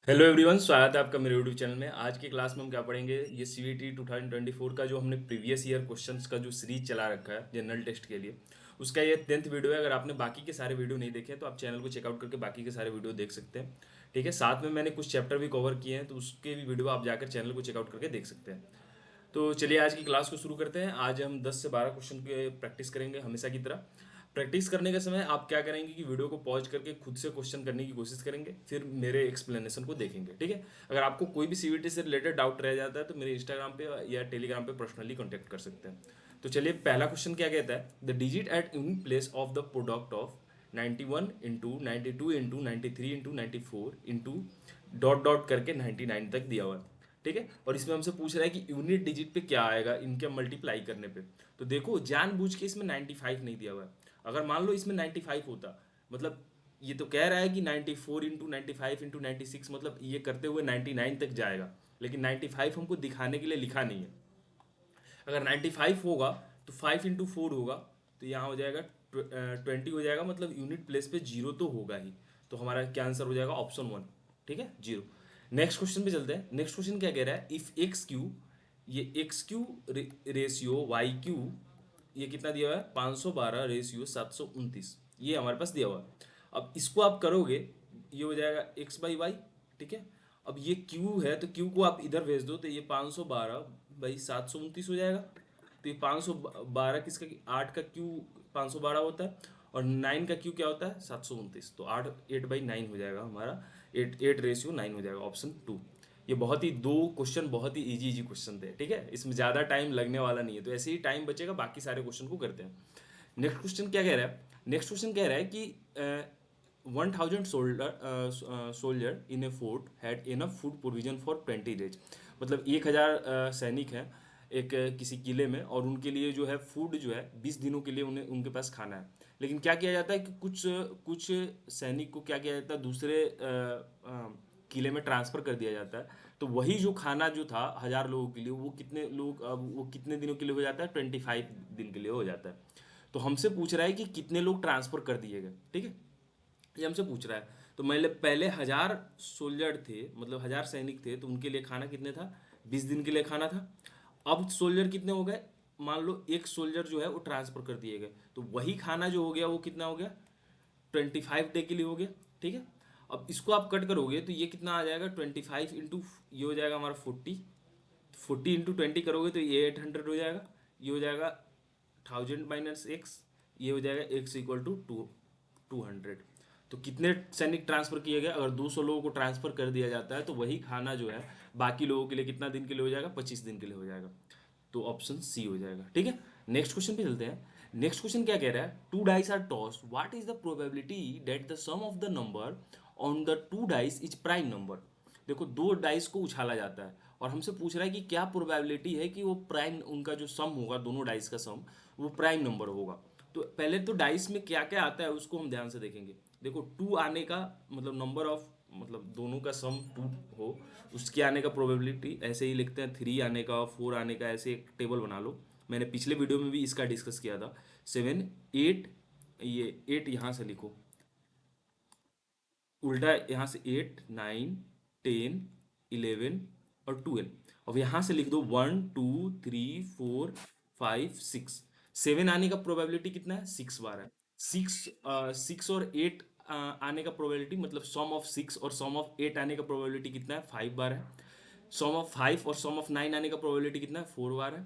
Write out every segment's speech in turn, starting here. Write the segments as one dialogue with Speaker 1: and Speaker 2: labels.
Speaker 1: Hello everyone, स्वागत है आपका मेरे यूट्यूब चैनल में। आज की क्लास में हम क्या पढ़ेंगे, ये सीवीटी 2024 का जो हमने प्रीवियस ईयर क्वेश्चंस का जो सीरीज चला रखा है जनरल टेस्ट के लिए, उसका ये 10th वीडियो है। अगर आपने बाकी के सारे वीडियो नहीं देखे हैं तो आप चैनल को चेकआउट करके बाकी के सारे वीडियो देख सकते हैं। ठीक है, साथ में मैंने कुछ चैप्टर भी कवर किए हैं तो उसके भी वीडियो आप जाकर चैनल को चेकआउट करके देख सकते हैं। तो चलिए आज की क्लास को शुरू करते हैं। आज हम 10 से 12 क्वेश्चन के प्रैक्टिस करेंगे हमेशा की तरह। प्रैक्टिस करने के समय आप क्या करेंगे कि वीडियो को पॉज करके खुद से क्वेश्चन करने की कोशिश करेंगे, फिर मेरे एक्सप्लेनेशन को देखेंगे। ठीक है, अगर आपको कोई भी सीवीटी से रिलेटेड डाउट रह जाता है तो मेरे इंस्टाग्राम पे या टेलीग्राम पे पर्सनली कॉन्टैक्ट कर सकते हैं। तो चलिए, पहला क्वेश्चन क्या कहता है, the digit at unit place of the product of 91 into 92 into 93 into 94 into dot dot करके 99 तक दिया हुआ है। ठीक है, और इसमें हमसे पूछ रहा है कि यूनिट डिजिट पे क्या आएगा इनके मल्टीप्लाई करने पे। तो देखो, जानबूझ के इसमें 95 नहीं दिया हुआ है। अगर मान लो इसमें 95 होता, मतलब ये तो कह रहा है कि 94 इंटू 95 इंटू 96, मतलब ये करते हुए 99 तक जाएगा, लेकिन 95 हमको दिखाने के लिए लिखा नहीं है। अगर 95 होगा तो 5 इंटू 4 होगा, तो यहाँ हो जाएगा 20 हो जाएगा, मतलब यूनिट प्लेस पे जीरो तो होगा ही। तो हमारा क्या आंसर हो जाएगा, ऑप्शन वन। ठीक है, जीरो। नेक्स्ट क्वेश्चन पे चलते हैं। नेक्स्ट क्वेश्चन क्या कह रहा है, इफ एक्स क्यू, ये x q ratio y q, ये कितना दिया हुआ है, 512 रेशियो 729, ये हमारे पास दिया हुआ है। अब इसको आप करोगे, ये हो जाएगा एक्स बाई वाई। ठीक है, अब ये क्यू है तो क्यू को आप इधर भेज दो, तो ये 512 बाई 729 हो जाएगा। तो ये 512 किसका, 8 का क्यू 512 होता है, और 9 का क्यू क्या होता है, 729। तो 8/9 हो जाएगा हमारा, 8:9 हो जाएगा, ऑप्शन टू। ये बहुत ही, दो क्वेश्चन बहुत ही इजी इजी क्वेश्चन थे। ठीक है, इसमें ज़्यादा टाइम लगने वाला नहीं है, तो ऐसे ही टाइम बचेगा, बाकी सारे क्वेश्चन को करते हैं। नेक्स्ट क्वेश्चन क्या कह रहा है, नेक्स्ट क्वेश्चन कह रहा है कि 1000 soldier in A fort had enough food provision for 20 days. मतलब 1000 सैनिक हैं एक किसी किले में, और उनके लिए जो है फूड जो है 20 दिनों के लिए उन्हें उनके पास खाना है। लेकिन क्या किया जाता है कि कुछ कुछ सैनिक को क्या किया जाता है, दूसरे किले में ट्रांसफ़र कर दिया जाता है। तो वही जो खाना जो था 1000 लोगों के लिए, वो कितने लोग, अब वो कितने दिनों के लिए हो जाता है, 25 दिन के लिए हो जाता है। तो हमसे पूछ रहा है कि कितने लोग ट्रांसफ़र कर दिए गए। ठीक है, ये हमसे पूछ रहा है। तो मैं पहले 1000 सोल्जर थे, मतलब 1000 सैनिक थे, तो उनके लिए खाना कितने था, 20 दिन के लिए खाना था। अब सोल्जर कितने हो गए, मान लो एक सोल्जर जो है वो ट्रांसफर कर दिए गए, तो वही खाना जो हो गया वो कितना हो गया, 25 डे के लिए हो गया। ठीक है, अब इसको आप कट करोगे तो ये कितना आ जाएगा, 25 इंटू, ये हो जाएगा हमारा 40, 40 इंटू 20 करोगे तो ये 800 हो जाएगा। ये हो जाएगा 1000 - x, ये हो जाएगा x इक्वल टू 200। तो कितने सैनिक ट्रांसफर किए गए, अगर 200 लोगों को ट्रांसफर कर दिया जाता है तो वही खाना जो है बाकी लोगों के लिए कितना दिन के लिए हो जाएगा, 25 दिन के लिए हो जाएगा। तो ऑप्शन सी हो जाएगा। ठीक है, नेक्स्ट क्वेश्चन पे चलते हैं। नेक्स्ट क्वेश्चन क्या कह रहा है, two dice are tossed, what is the probability that the sum of the number on the two dice is prime number. देखो, दो डाइस को उछाला जाता है और हमसे पूछ रहा है कि क्या प्रोबेबिलिटी है कि वो प्राइम, उनका जो सम होगा दोनों डाइस का सम, वो प्राइम नंबर होगा। तो पहले तो डाइस में क्या क्या आता है उसको हम ध्यान से देखेंगे। देखो, टू आने का मतलब नंबर ऑफ, मतलब दोनों का सम टू हो, उसके आने का प्रोबेबिलिटी ऐसे ही लिखते हैं, 3 आने का, 4 आने का, ऐसे एक टेबल बना लो। मैंने पिछले वीडियो में भी इसका डिस्कस किया था। 7, 8, ये 8 यहाँ से लिखो, उल्टा यहाँ से 8, 9, 10, 11 और 12। अब यहाँ से लिख दो 1, 2, 3, 4, 5, 6। 7 आने का प्रोबेबिलिटी कितना है, 6 बार है। 6 और 8 आने का प्रोबेबिलिटी, मतलब सम ऑफ 6 और सम ऑफ 8 आने का प्रोबेबिलिटी कितना है, 5 बार है। सम ऑफ 5 और सम ऑफ 9 आने का प्रोबेबिलिटी कितना है, 4 बार है।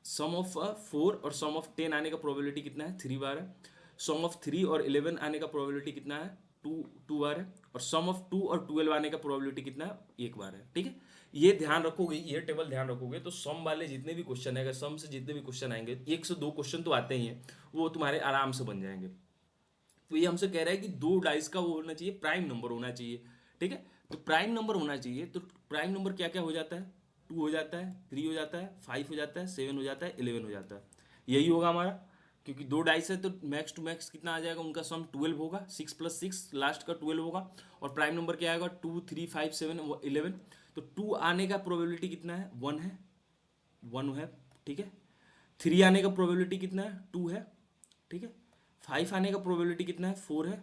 Speaker 1: सम ऑफ 4 और सम ऑफ 10 आने का प्रोबेबिलिटी कितना है, 3 बार है। सम ऑफ 3 और 11 आने का प्रोबेबिलिटी कितना है, 2 बार है। और सम ऑफ 2 और 12 आने का प्रोबेबिलिटी कितना है, 1 बार है। ठीक है, ये ध्यान रखोगे, ये टेबल ध्यान रखोगे तो सम वाले जितने भी क्वेश्चन है, अगर सम से जितने भी क्वेश्चन आएंगे, 1 से 2 क्वेश्चन तो आते ही हैं, वो तुम्हारे आराम से बन जाएंगे। तो ये हमसे कह रहा है कि दो डाइस का वो होना चाहिए, प्राइम नंबर होना चाहिए। ठीक है, तो प्राइम नंबर होना चाहिए, तो प्राइम नंबर क्या क्या हो जाता है, 2 हो जाता है, 3 हो जाता है, 5 हो जाता है, 7 हो जाता है, 11 हो जाता है। यही होगा हमारा, क्योंकि दो डाइस है तो मैक्स टू मैक्स कितना आ जाएगा, उनका सम 12 होगा, 6 + 6 लास्ट का 12 होगा। और प्राइम नंबर क्या आएगा, 2, 3, 5, 7, 11। तो 2 आने का प्रोबेबिलिटी कितना है, 1 है, 1 है। ठीक है, 3 आने का प्रोबेबिलिटी कितना है, 2 है। ठीक है, 5 आने का प्रोबेबिलिटी कितना है, 4 है।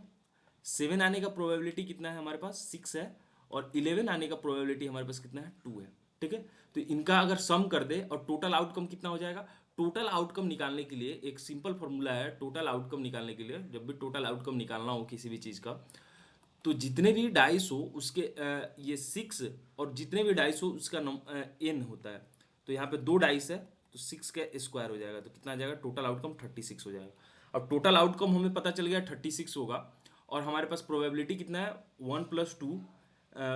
Speaker 1: 7 आने का प्रोबेबिलिटी कितना है हमारे पास, 6 है। और 11 आने का प्रोबेबिलिटी हमारे पास कितना है, 2 है। ठीक है, तो इनका अगर सम कर दे और टोटल आउटकम कितना हो जाएगा, टोटल आउटकम निकालने के लिए एक सिंपल फॉर्मूला है। टोटल आउटकम निकालने के लिए जब भी टोटल आउटकम निकालना हो किसी भी चीज़ का, तो जितने भी डाइस हो उसके ये 6 और जितने भी डाइस हो उसका n होता है। तो यहाँ पे 2 डाइस है तो 6 का स्क्वायर हो जाएगा, तो कितना आ जाएगा, टोटल आउटकम 36 हो जाएगा। अब टोटल आउटकम हमें पता चल गया 36 होगा, और हमारे पास प्रोबेबिलिटी कितना है, 1+2।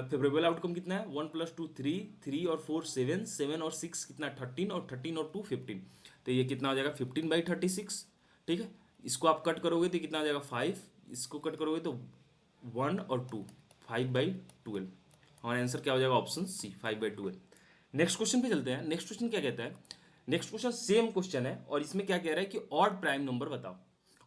Speaker 1: फेवरेबल आउटकम कितना है, 1+2 3, 3 और 4 7, 7 और 6 कितना 13, और 13 और 2 15। तो ये कितना हो जाएगा 15/36। ठीक है, इसको आप कट करोगे तो कितना आ जाएगा 5, इसको कट करोगे तो 1 और 2, 5/12। हमारा आंसर क्या हो जाएगा, ऑप्शन सी, 5/12। नेक्स्ट क्वेश्चन पे चलते हैं। नेक्स्ट क्वेश्चन क्या कहता है, नेक्स्ट क्वेश्चन सेम क्वेश्चन है और इसमें क्या कह रहा है कि ऑड प्राइम नंबर बताओ।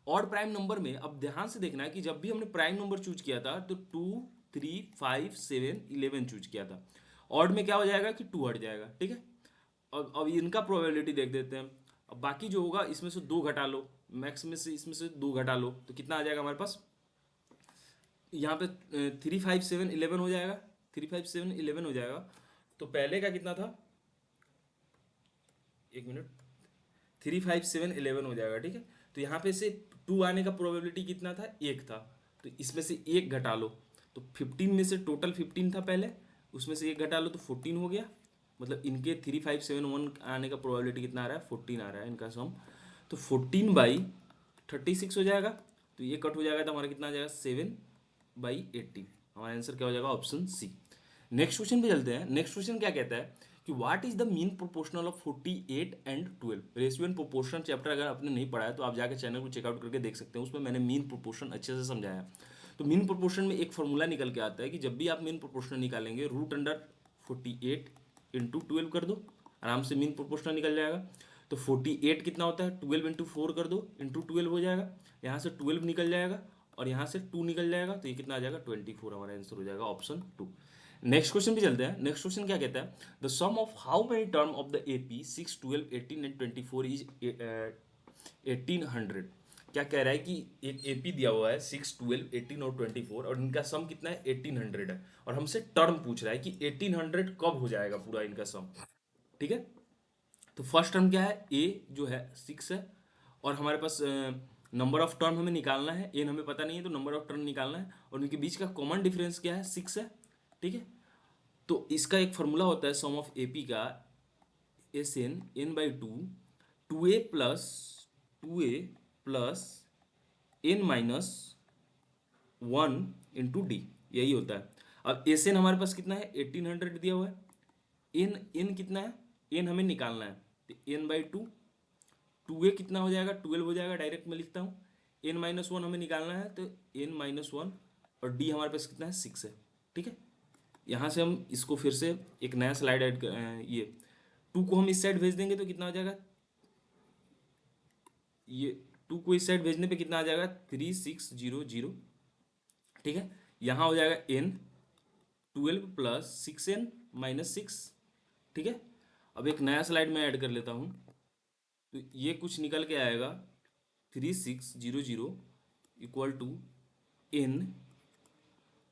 Speaker 1: ऑड प्राइम नंबर में अब ध्यान से देखना है कि जब भी हमने प्राइम नंबर चूज किया था तो 2, 3, 5, 7, 11 चूज किया था। ऑड में क्या हो जाएगा कि 2 हट जाएगा। ठीक है, अब इनका प्रोबेबिलिटी देख देते हैं। अब बाकी जो होगा इसमें से 2 घटा लो, मैक्स में से इसमें से 2 घटा लो, तो कितना आ जाएगा हमारे पास, यहाँ पे 3, 5, 7, 11 हो जाएगा। 3, 5, 7, 11 हो जाएगा। तो पहले का कितना था, एक मिनट, 3, 5, 7, 11 हो जाएगा। ठीक है, तो यहाँ पे से 2 आने का प्रोबेबिलिटी कितना था, 1 था। तो इसमें से 1 घटा लो, तो 15 में से टोटल 15 था पहले, उसमें से 1 घटा लो तो 14 हो गया। मतलब इनके 3, 5, 7, 1 आने का प्रोबेबिलिटी कितना आ रहा है, 14 आ रहा है इनका सम। तो 14/36 हो जाएगा। तो ये कट हो जाएगा तो हमारा कितना आ जाएगा, 7/18। हमारा आंसर क्या हो जाएगा, ऑप्शन सी। नेक्स्ट क्वेश्चन पे चलते हैं। नेक्स्ट क्वेश्चन क्या कहता है कि what is the mean proportional of 48 and 12। Ratio and proportion chapter अगर आपने नहीं पढ़ा है तो आप जाकर चैनल को चेकआउट करके देख सकते हैं, उसमें मैंने मीन प्रोपोर्शन अच्छे से समझाया है। तो मीन प्रोपोर्शन में एक फॉर्मूला निकल के आता है कि जब भी आप मीन प्रोपोर्शन निकालेंगे, √48 इंटू 12 कर दो, आराम से मीन प्रोपोर्शनल निकल जाएगा। तो 48 कितना होता है, 12 इंटू 4 कर दो, इंटू 12 हो जाएगा। यहाँ से 12 निकल जाएगा और यहाँ से 2 निकल जाएगा, तो ये कितना आ जाएगा, 24। हमारा आंसर हो जाएगा ऑप्शन 2। नेक्स्ट क्वेश्चन पे चलते हैं। नेक्स्ट क्वेश्चन क्या कहता है, the sum of how many term of the AP 6, 12, 18 and 24 is 1800। क्या कह रहा है कि एक एपी दिया हुआ है 6, 12, 18 और 24, और इनका सम कितना है, 1800 है, और हमसे टर्म पूछ रहा है कि 1800 कब हो जाएगा पूरा इनका सम। ठीक है, तो फर्स्ट टर्म क्या है, ए जो है 6 है, और हमारे पास नंबर ऑफ टर्म हमें निकालना है, एन हमें पता नहीं है तो नंबर ऑफ टर्म निकालना है, और उनके बीच का कॉमन डिफरेंस क्या है, 6 है। ठीक है, तो इसका एक फॉर्मूला होता है सम ऑफ एपी का, SN n/2, 2a+2a+ n-1 × d, यही होता है। अब SN हमारे पास कितना है, 1800 दिया हुआ है। n कितना है, n हमें निकालना है, तो n/2, 2a कितना हो जाएगा, 12 हो जाएगा, डायरेक्ट में लिखता हूँ। n-1 हमें निकालना है, तो n-1, और d हमारे पास कितना है, 6 है। ठीक है, यहाँ से हम इसको फिर से एक नया स्लाइड ऐड ये 2 को हम इस साइड भेज देंगे तो कितना हो जाएगा, ये 2 को इस साइड भेजने पे कितना आ जाएगा, 3600। ठीक है, यहाँ हो जाएगा n, 12 + 6n-6। ठीक है, अब एक नया स्लाइड में ऐड कर लेता हूँ, तो ये कुछ निकल के आएगा 3600 = n।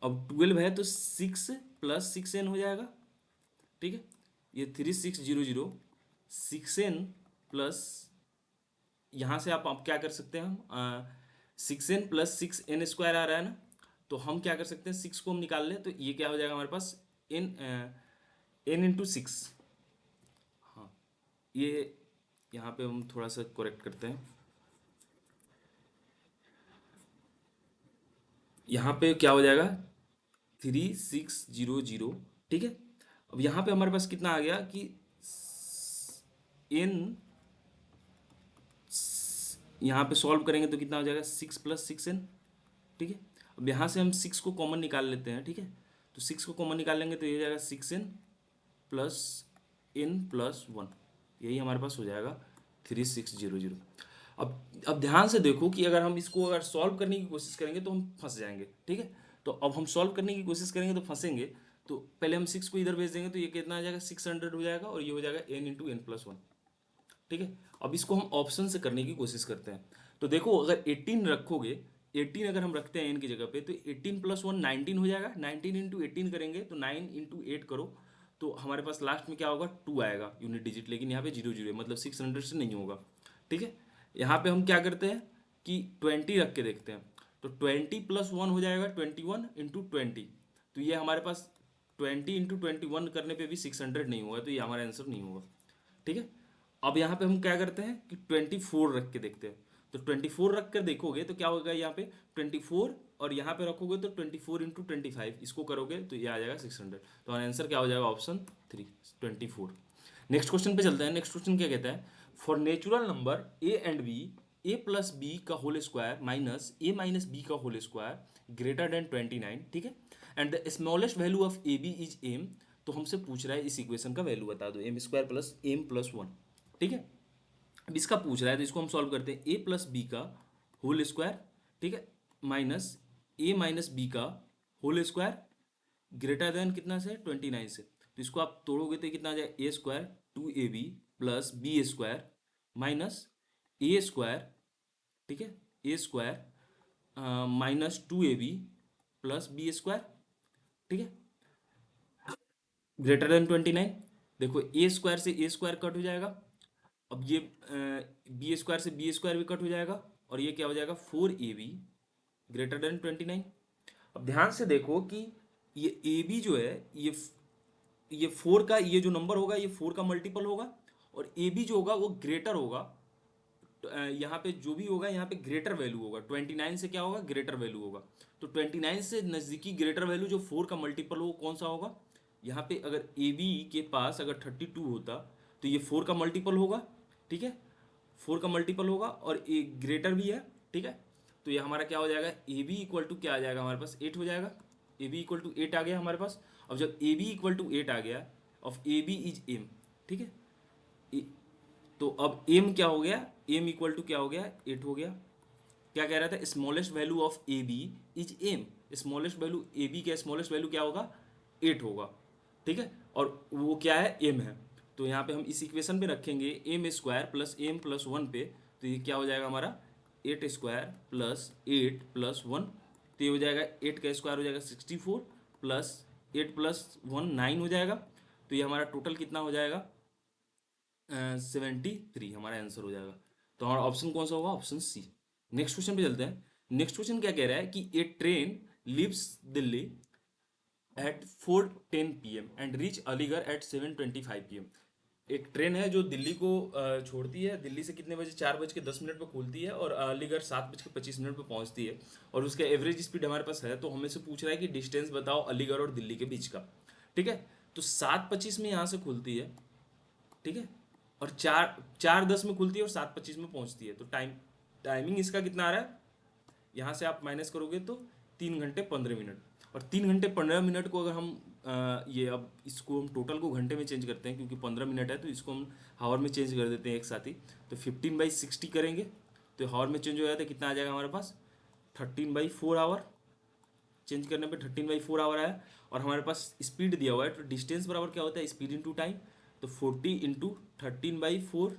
Speaker 1: अब 12 है तो 6 + 6n हो जाएगा। ठीक है, ये 3600 6n प्लस, यहाँ से आप क्या कर सकते हैं, हम 6n + 6n² आ रहा है ना, तो हम क्या कर सकते हैं, 6 को हम निकाल लें तो ये क्या हो जाएगा हमारे पास, n × 6। हाँ, ये यहाँ पे हम थोड़ा सा करेक्ट करते हैं, यहाँ पे क्या हो जाएगा, 3600। ठीक है, अब यहाँ पे हमारे पास कितना आ गया कि n, यहाँ पे सॉल्व करेंगे तो कितना हो जाएगा, 6 + 6n। ठीक है, अब यहाँ से हम 6 को कॉमन निकाल लेते हैं। ठीक है, तो 6 को कॉमन निकाल लेंगे तो ये हो जाएगा 6n + n+1, यही हमारे पास हो जाएगा 3600। अब ध्यान से देखो कि अगर हम इसको अगर सॉल्व करने की कोशिश करेंगे तो हम फंस जाएंगे। ठीक है, तो अब हम सॉल्व करने की कोशिश करेंगे तो फंसेंगे। तो पहले हम 6 को इधर भेज देंगे तो ये कितना आ जाएगा, 600 हो जाएगा, और ये हो जाएगा n × n+1। ठीक है, अब इसको हम ऑप्शन से करने की कोशिश करते हैं। तो देखो अगर 18 रखोगे 18 अगर हम रखते हैं एन की जगह पे, तो 18 + 1 19 हो जाएगा। 19 इंटू 18 करेंगे तो 9 इंटू 8 करो, तो हमारे पास लास्ट में क्या होगा, 2 आएगा यूनिट डिजिट, लेकिन यहाँ पे 0 0 है, मतलब 600 से नहीं होगा। ठीक है, यहाँ पे हम क्या करते हैं कि 20 रख के देखते हैं, तो 20 + 1 हो जाएगा 21 इंटू 20, तो ये हमारे पास 20 इंटू 21 करने पे भी 600 नहीं होगा, तो ये हमारा आंसर नहीं होगा। ठीक है, अब यहाँ पे हम क्या करते हैं कि 24 रख के देखते हैं, तो 24 रख कर देखोगे तो क्या होगा, यहाँ पे 24 और यहाँ पे रखोगे तो 24 इंटू 25, इसको करोगे तो ये आ जाएगा 600। तो आंसर क्या हो जाएगा, ऑप्शन 3, 24। नेक्स्ट क्वेश्चन पे चलते हैं। नेक्स्ट क्वेश्चन क्या कहता है, for natural number a and B, a plus b का whole square minus a minus b का होल स्क्वायर ग्रेटर देन 29, ठीक है, and the smallest value of A B is m. तो हमसे पूछ रहा है इस इक्वेशन का वैल्यू बता दो, m square plus M plus 1। ठीक है, अब इसका पूछ रहा है तो इसको हम सॉल्व करते हैं, ए प्लस बी का होल स्क्वायर, ठीक है, माइनस ए माइनस बी का होल स्क्वायर ग्रेटर देन कितना से, 29 से। तो इसको आप तोड़ोगे तो कितना आ जाएगा, a square 2ab plus b square minus a square, ठीक है, a square minus 2ab plus b square, ठीक है, ग्रेटर देन 29। देखो ए स्क्वायर से ए स्क्वायर कट हो जाएगा, अब ये बी स्क्वायर से बी स्क्वायर भी कट हो जाएगा, और ये क्या हो जाएगा, 4ab ग्रेटर देन 29। अब ध्यान से देखो कि ये ए बी जो है, ये 4 का, ये जो नंबर होगा ये 4 का मल्टीपल होगा, और ए बी जो होगा वो ग्रेटर होगा। तो यहाँ पे जो भी होगा यहाँ पे ग्रेटर वैल्यू होगा, 29 से क्या होगा, ग्रेटर वैल्यू होगा। तो 29 से नज़दीकी ग्रेटर वैल्यू जो 4 का मल्टीपल हो कौन सा होगा, यहाँ पे अगर ए बी के पास अगर 32 होता तो ये 4 का मल्टीपल होगा, ठीक है, 4 का मल्टीपल होगा, और ए ग्रेटर भी है, ठीक है। तो ये हमारा क्या हो जाएगा, ए बी इक्वल टू क्या आ जाएगा हमारे पास, 8 हो जाएगा। ए बी इक्वल टू 8 आ गया हमारे पास। अब जब ए बी इक्वल टू 8 आ गया, of A B is M, ठीक है, ए- तो अब एम क्या हो गया, एम इक्वल टू क्या हो गया, 8 हो गया। क्या कह रहा था, smallest value of A B is M, smallest value A B का स्मॉलेस्ट वैल्यू क्या होगा, 8 होगा, ठीक है, और वो क्या है, एम है। तो यहाँ पे हम इस इक्वेशन पे रखेंगे M square plus M plus 1 पे, तो ये क्या हो जाएगा हमारा, 8 स्क्वायर प्लस 8 प्लस 1, तो ये हो जाएगा 8 का स्क्वायर हो जाएगा 64 प्लस 8 प्लस 1 9 हो जाएगा। तो ये हमारा टोटल कितना हो जाएगा, 73 हमारा आंसर हो जाएगा। तो हमारा ऑप्शन कौन सा होगा, ऑप्शन सी। नेक्स्ट क्वेश्चन पे चलते हैं। नेक्स्ट क्वेश्चन क्या कह रहा है कि a train leaves Delhi at 4:10 PM and reach Aligarh at 7:25 PM। एक ट्रेन है जो दिल्ली को छोड़ती है, दिल्ली से कितने बजे, 4:10 पे खुलती है, और अलीगढ़ 7:25 पे पहुंचती है, और उसका एवरेज स्पीड हमारे पास है। तो हमें से पूछ रहा है कि डिस्टेंस बताओ अलीगढ़ और दिल्ली के बीच का। ठीक है, तो 7:25 में यहाँ से खुलती है, ठीक है, और 4:10 में खुलती है और 7:25 में पहुंचती है। तो टाइमिंग इसका कितना आ रहा है, यहाँ से आप माइनस करोगे तो 3 घंटे 15 मिनट। और 3 घंटे 15 मिनट को अगर हम ये अब इसको हम टोटल को घंटे में चेंज करते हैं, क्योंकि 15 मिनट है तो इसको हम हावर में चेंज कर देते हैं एक साथ ही। तो 15/60 करेंगे तो हावर में चेंज हो जाता है, कितना आ जाएगा हमारे पास, 13/4 आवर। चेंज करने पे 13/4 आवर आया, और हमारे पास स्पीड दिया हुआ है, तो डिस्टेंस बराबर क्या होता है, स्पीड इंटू टाइम। तो 40 इंटू 13/4,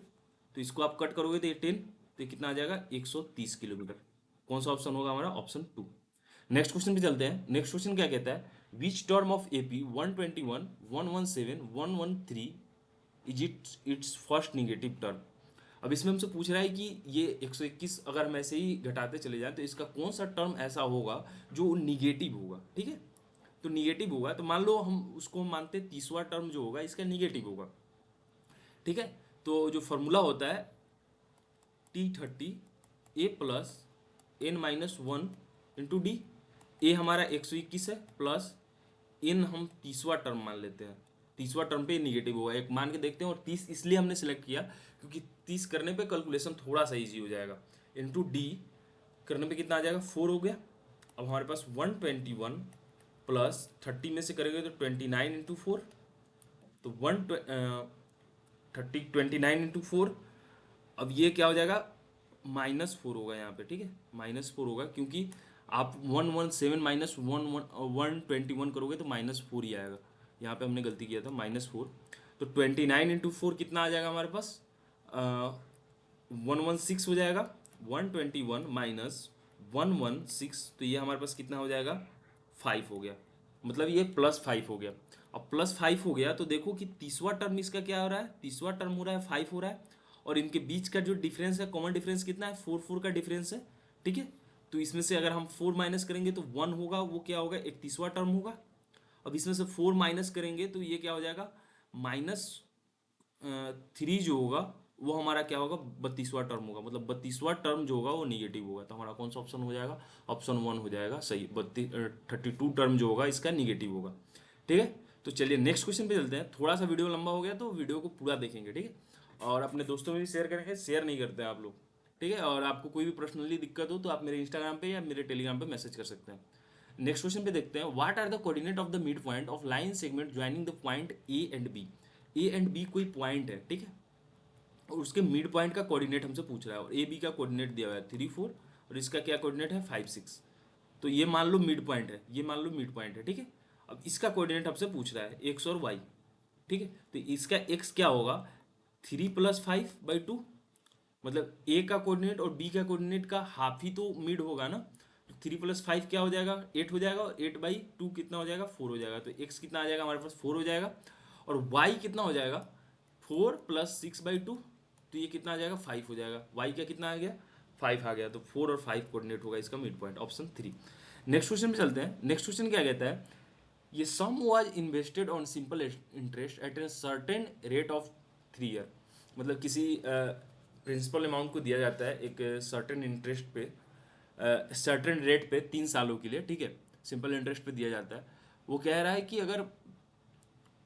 Speaker 1: तो इसको आप कट करोगे तो ये 10, तो ये कितना आ जाएगा, 130 किलोमीटर। कौन सा ऑप्शन होगा हमारा, ऑप्शन 2। नेक्स्ट क्वेश्चन पे चलते हैं। नेक्स्ट क्वेश्चन क्या कहता है, which term of AP 121 117 113 is it's first negative term. अब इसमें हमसे पूछ रहा है कि ये 121 अगर हम ऐसे ही घटाते चले जाएं तो इसका कौन सा टर्म ऐसा होगा जो निगेटिव होगा। ठीक है, तो निगेटिव होगा, तो मान लो हम उसको मानते हैं 30वां टर्म जो होगा इसका निगेटिव होगा। ठीक है, तो जो फॉर्मूला होता है T30 A plus n-1 into d. ए हमारा 121 है, प्लस एन हम 30वां टर्म मान लेते हैं, 30वां टर्म पे निगेटिव होगा, एक मान के देखते हैं। और 30 इसलिए हमने सेलेक्ट किया क्योंकि 30 करने पे कैलकुलेशन थोड़ा सा इजी हो जाएगा। इंटू डी करने पे कितना आ जाएगा, 4 हो गया। अब हमारे पास 121 प्लस 30 में से करेंगे तो 29 इंटू 4, तो 29 इंटू 4। अब ये क्या हो जाएगा, -4 होगा यहाँ पे। ठीक है, -4 होगा, क्योंकि आप 117 माइनस 121 करोगे तो -4 ही आएगा। यहाँ पे हमने गलती किया था, -4। तो 29 इंटू 4 कितना आ जाएगा हमारे पास, 116 हो जाएगा। 121 माइनस 116, तो ये हमारे पास कितना हो जाएगा, 5 हो गया, मतलब ये +5 हो गया। अब +5 हो गया तो देखो कि तीसवा टर्म इसका क्या हो रहा है, तीसवा टर्म हो रहा है 5 हो रहा है, और इनके बीच का जो डिफरेंस है, कॉमन डिफरेंस कितना है, 4 का डिफरेंस है, ठीक है। तो इसमें से अगर हम 4 माइनस करेंगे तो 1 होगा, वो क्या होगा, एक तीसवा टर्म होगा। अब इसमें से 4 माइनस करेंगे तो ये क्या हो जाएगा, -3 जो होगा वो हमारा क्या होगा, 32वां टर्म होगा, मतलब 32वां टर्म जो होगा वो निगेटिव होगा। तो हमारा कौन सा ऑप्शन हो जाएगा, ऑप्शन 1 हो जाएगा सही। 32 टर्म जो होगा इसका निगेटिव होगा, ठीक है। तो चलिए नेक्स्ट क्वेश्चन पे चलते हैं। थोड़ा सा वीडियो लंबा हो गया तो वीडियो को पूरा देखेंगे, ठीक है, और अपने दोस्तों में भी शेयर करेंगे, शेयर नहीं करते हैं आप लोग, ठीक है। और आपको कोई भी पर्सनली दिक्कत हो तो आप मेरे इंस्टाग्राम पे या मेरे टेलीग्राम पे मैसेज कर सकते हैं। नेक्स्ट क्वेश्चन पे देखते हैं, what are the coordinate of the mid point of line segment joining the point A and B. A and B कोई पॉइंट है, ठीक है, और उसके मिड पॉइंट का कोऑर्डिनेट हमसे पूछ रहा है, और ए बी का कोऑर्डिनेट दिया हुआ है 3 4, और इसका क्या कोऑर्डिनेट है 5 6। तो ये मान लो मिड पॉइंट है, ये मान लो मिड पॉइंट है, ठीक है। अब इसका कोऑर्डिनेट हमसे पूछ रहा है एक्स और वाई, ठीक है। तो इसका एक्स क्या होगा, 3 + 5/2, मतलब ए का कोऑर्डिनेट और बी का कोऑर्डिनेट का हाफ ही तो मिड होगा ना। तो 3 + 5 क्या हो जाएगा, 8 हो जाएगा, और 8/2 कितना हो जाएगा, 4 हो जाएगा। तो एक्स कितना आ जाएगा हमारे पास, 4 हो जाएगा, और वाई कितना हो जाएगा, 4 + 6/2, तो ये कितना आ जाएगा, 5 हो जाएगा। वाई का कितना आ गया, 5 आ गया। तो 4 और 5 कोऑर्डिनेट होगा इसका mid point, option 3। Next question पे चलते हैं। नेक्स्ट क्वेश्चन क्या कहता है, ये sum was invested on simple interest at a certain rate of 3 year, मतलब किसी प्रिंसिपल अमाउंट को दिया जाता है एक सर्टेन इंटरेस्ट पे, सर्टेन रेट पे 3 सालों के लिए, ठीक है, सिंपल इंटरेस्ट पे दिया जाता है। वो कह रहा है कि अगर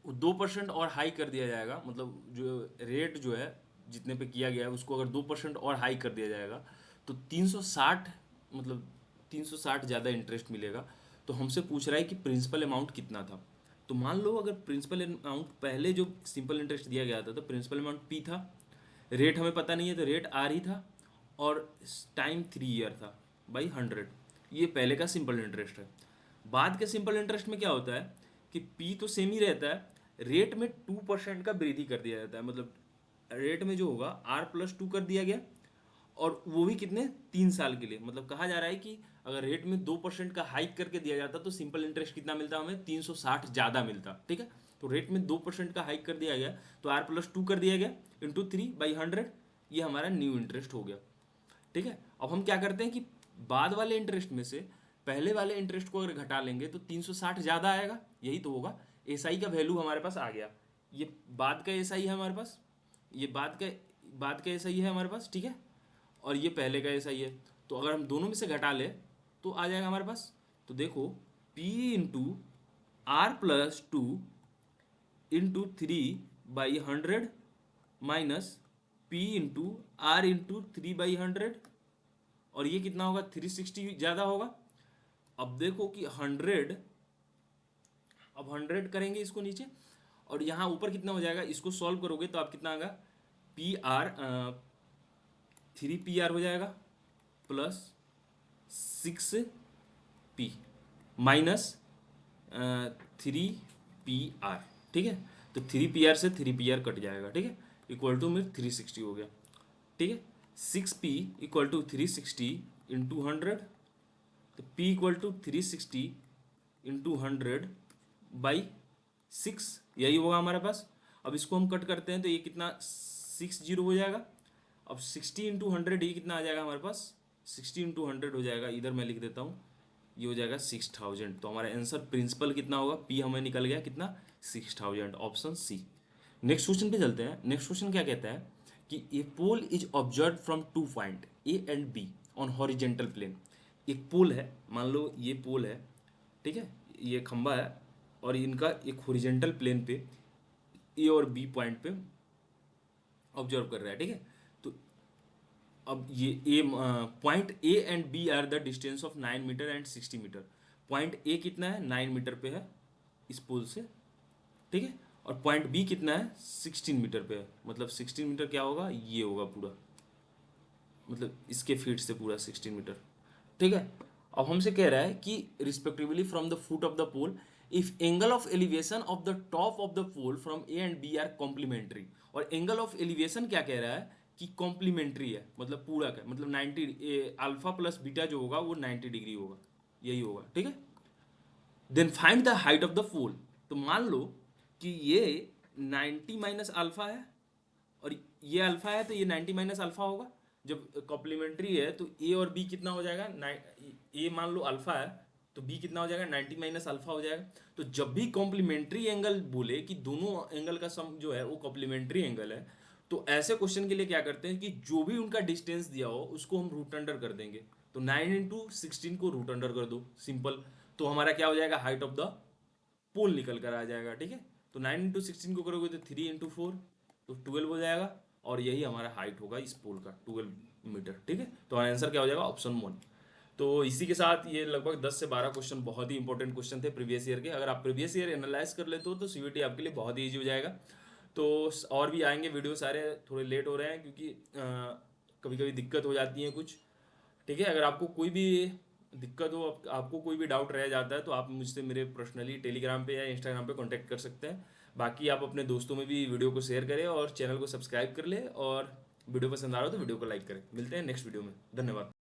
Speaker 1: 2% और हाई कर दिया जाएगा, मतलब जो रेट जो है जितने पे किया गया है उसको अगर 2% और हाई कर दिया जाएगा तो 360, मतलब 360 ज़्यादा इंटरेस्ट मिलेगा। तो हमसे पूछ रहा है कि प्रिंसिपल अमाउंट कितना था। तो मान लो अगर प्रिंसिपल अमाउंट पहले जो सिंपल इंटरेस्ट दिया गया था तो प्रिंसिपल अमाउंट पी था, रेट हमें पता नहीं है तो रेट आर ही था, और टाइम 3 ईयर था बाई 100। ये पहले का सिंपल इंटरेस्ट है। बाद के सिंपल इंटरेस्ट में क्या होता है कि पी तो सेम ही रहता है, रेट में 2% का वृद्धि कर दिया जाता है, मतलब रेट में जो होगा R+2 कर दिया गया, और वो भी कितने, 3 साल के लिए। मतलब कहा जा रहा है कि अगर रेट में 2% का हाइक करके दिया जाता तो सिंपल इंटरेस्ट कितना मिलता हमें, 360 ज़्यादा मिलता, ठीक है। तो रेट में 2% का हाइक कर दिया गया तो R+2 कर दिया गया इंटू 3/100, ये हमारा न्यू इंटरेस्ट हो गया, ठीक है। अब हम क्या करते हैं कि बाद वाले इंटरेस्ट में से पहले वाले इंटरेस्ट को अगर घटा लेंगे तो 360 ज़्यादा आएगा, यही तो होगा। एसआई का वैल्यू हमारे पास आ गया, ये बाद का एसआई है हमारे पास, ये बाद का एसआई है हमारे पास, ठीक है, और ये पहले का एसआई है। तो अगर हम दोनों में से घटा ले तो आ जाएगा हमारे पास। तो देखो P into R+2 into 3/100 minus P into R into 3/100, और ये कितना होगा, 360 ज़्यादा होगा। अब देखो कि 100, अब 100 करेंगे इसको नीचे, और यहाँ ऊपर कितना हो जाएगा, इसको सॉल्व करोगे तो आप कितना आएगा, PR 3PR हो जाएगा प्लस 6P माइनस 3PR, ठीक है। तो 3PR से 3PR कट जाएगा, ठीक है, इक्वल टू में 360 हो गया, ठीक है। 6P इक्वल टू 360 इंटू 100, तो P इक्वल टू 360 इंटू 100/6, यही होगा हमारे पास। अब इसको हम कट करते हैं तो ये कितना, 60 हो जाएगा। अब 60 इंटू 100 ये कितना आ जाएगा हमारे पास, 60 इंटू 100 हो जाएगा, इधर मैं लिख देता हूँ, ये हो जाएगा 6000। तो हमारा आंसर प्रिंसिपल कितना होगा, P हमें निकल गया कितना, 6000, ऑप्शन सी। नेक्स्ट क्वेश्चन पे चलते हैं। नेक्स्ट क्वेश्चन क्या कहता है कि a pole is observe from 2 point A and b on horizontal plane. एक पोल है, मान लो ये पोल है, ठीक है, ये खंबा है, और इनका एक हॉरिजेंटल प्लेन पे ए और बी पॉइंट पे ऑब्जर्व कर रहा है, ठीक है। तो अब ये a point A and B are the distance of 9 metre and 60 metre. Point a कितना है, 9 मीटर पे है इस पोल से, ठीक है, और पॉइंट बी कितना है, 16 मीटर पे है। मतलब 16 मीटर क्या होगा, ये होगा पूरा, मतलब इसके फीट से पूरा 16 मीटर, ठीक है। अब हमसे कह रहा है कि respectively from the foot of the pole if angle of elevation of the top of the pole from A and B are complementary. और एंगल ऑफ एलिवेशन क्या कह रहा है कि कॉम्प्लीमेंट्री है, मतलब पूरक है, मतलब 90 अल्फा प्लस बीटा जो होगा वो 90 डिग्री होगा, यही होगा, ठीक है। Then find the height of the pole. तो मान लो कि ये 90 माइनस अल्फा है और ये अल्फा है, तो ये 90 माइनस अल्फा होगा। जब कॉम्प्लीमेंट्री है तो ए और बी कितना हो जाएगा, ए मान लो अल्फा है तो बी कितना हो जाएगा, 90 माइनस अल्फा हो जाएगा। तो जब भी कॉम्प्लीमेंट्री एंगल बोले कि दोनों एंगल का सम जो है वो कॉम्प्लीमेंट्री एंगल है, तो ऐसे क्वेश्चन के लिए क्या करते हैं कि जो भी उनका डिस्टेंस दिया हो उसको हम रूट अंडर कर देंगे। तो 9 × 16 को रूट अंडर कर दो, सिंपल। तो हमारा क्या हो जाएगा, हाइट ऑफ द पोल निकल कर आ जाएगा, ठीक है। तो 9 × 16 को करोगे तो 3 × 4 तो 12 हो जाएगा, और यही हमारा हाइट होगा इस पोल का, 12 मीटर, ठीक है। तो आंसर क्या हो जाएगा, ऑप्शन 1। तो इसी के साथ ये लगभग 10 से 12 क्वेश्चन बहुत ही इंपॉर्टेंट क्वेश्चन थे प्रीवियस ईयर के। अगर आप प्रीवियस ईयर एनालाइज कर लेते हो तो सीवीटी आपके लिए बहुत ही ईजी हो जाएगा। तो और भी आएंगे वीडियो, सारे थोड़े लेट हो रहे हैं क्योंकि कभी कभी दिक्कत हो जाती है कुछ, ठीक है। अगर आपको कोई भी दिक्कत हो, आपको कोई भी डाउट रह जाता है, तो आप मुझसे मेरे पर्सनली टेलीग्राम पे या इंस्टाग्राम पे कांटेक्ट कर सकते हैं। बाकी आप अपने दोस्तों में भी वीडियो को शेयर करें और चैनल को सब्सक्राइब कर ले, और वीडियो पसंद आ रहा हो तो वीडियो को लाइक करें। मिलते हैं नेक्स्ट वीडियो में, धन्यवाद।